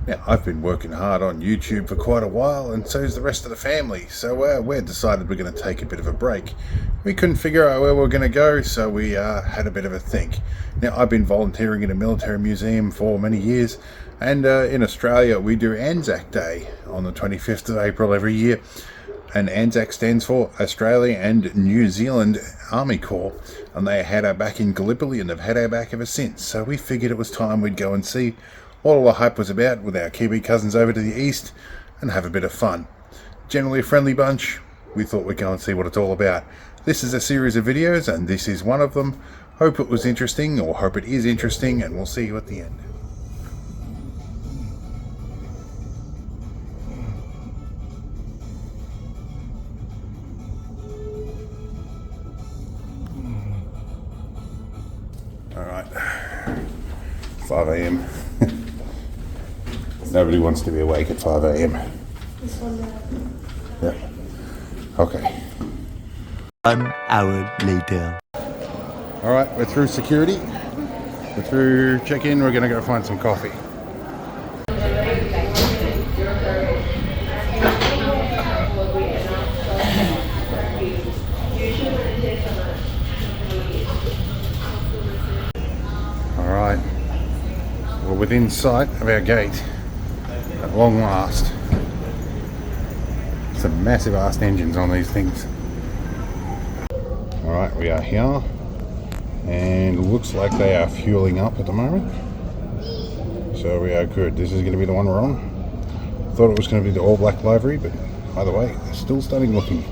Now, I've been working hard on YouTube for quite a while, and so's the rest of the family, so we decided we're going to take a bit of a break. We couldn't figure out where we were going to go, so we had a bit of a think. Now, I've been volunteering in a military museum for many years, and in Australia we do Anzac Day on the 25th of April every year. And ANZAC stands for Australia and New Zealand Army Corps, and they had our back in Gallipoli and they've had our back ever since. So we figured it was time we'd go and see what all the hype was about with our Kiwi cousins over to the east and have a bit of fun. Generally a friendly bunch, we thought we'd go and see what it's all about. This is a series of videos and this is one of them. Hope it was interesting, or hope it is interesting, and we'll see you at the end. Alright, 5 a.m. Nobody wants to be awake at 5 a.m. This one Yeah. Okay. 1 hour later. Alright, we're through security. We're through check-in. We're going to go find some coffee. Alright. We're within sight of our gate at long last. Some massive ass engines on these things. Alright, we are here, and it looks like they are fueling up at the moment, so we are good. This is going to be the one we're on. Thought it was going to be the all black livery, but either way, they're still stunning looking.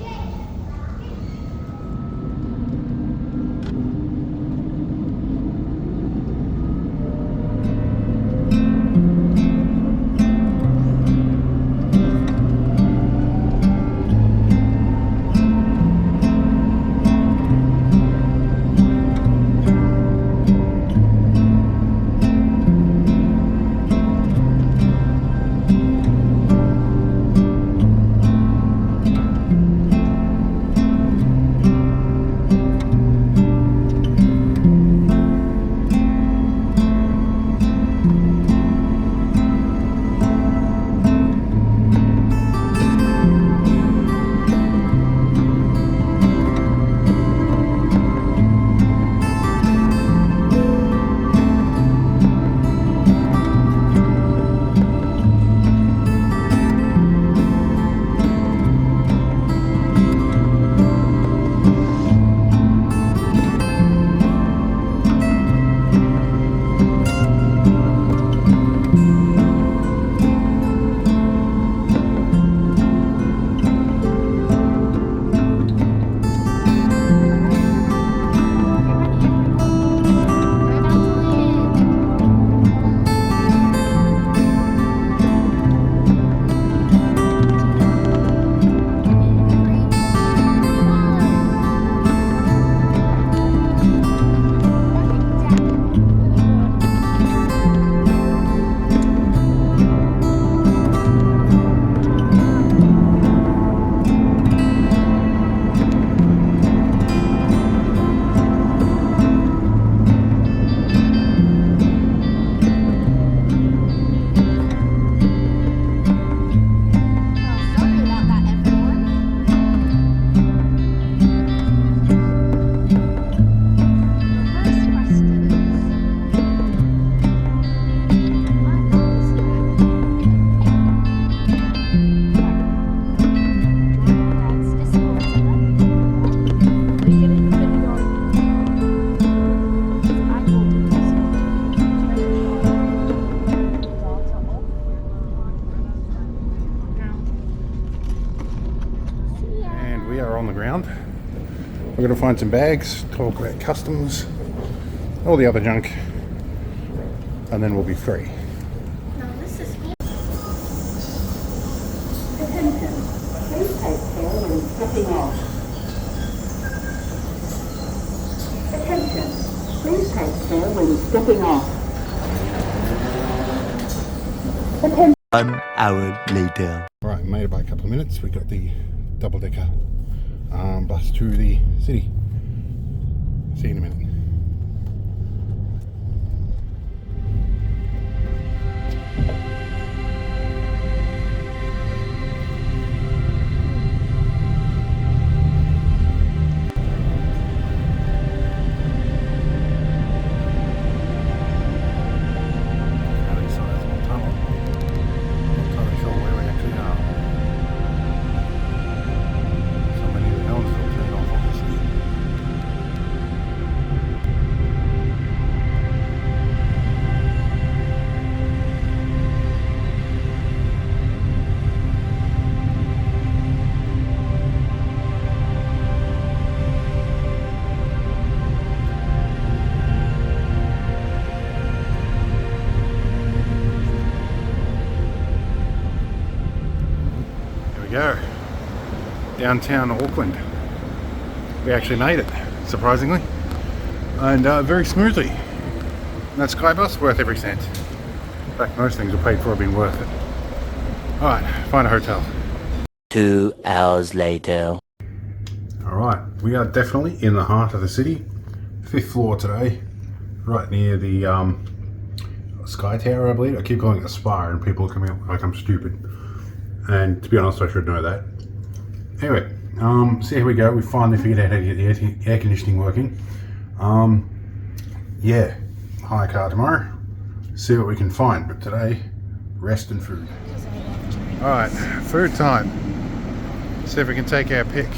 We are on the ground. We're going to find some bags, talk about customs, all the other junk, and then we'll be free. No, this is Attention, please take care when stepping off. Attention, please take care when stepping off. Attention. 1 hour later. Right, made it by a couple of minutes. We got the double-decker bus to the city. See you in a minute. go. Downtown Auckland. We actually made it, surprisingly. And very smoothly. And that Sky bus, worth every cent. In fact, most things are paid for have been worth it. Alright, find a hotel. 2 hours later. Alright, we are definitely in the heart of the city. 5th floor today. Right near the Sky Tower, I believe. I keep calling it a Spire and people come out like I'm stupid. And to be honest, I should know that. Anyway, so here we go. We finally figured out how to get the air conditioning working. Yeah, hire a car tomorrow. See what we can find. But today, rest and food. Alright, food time. See if we can take our pick.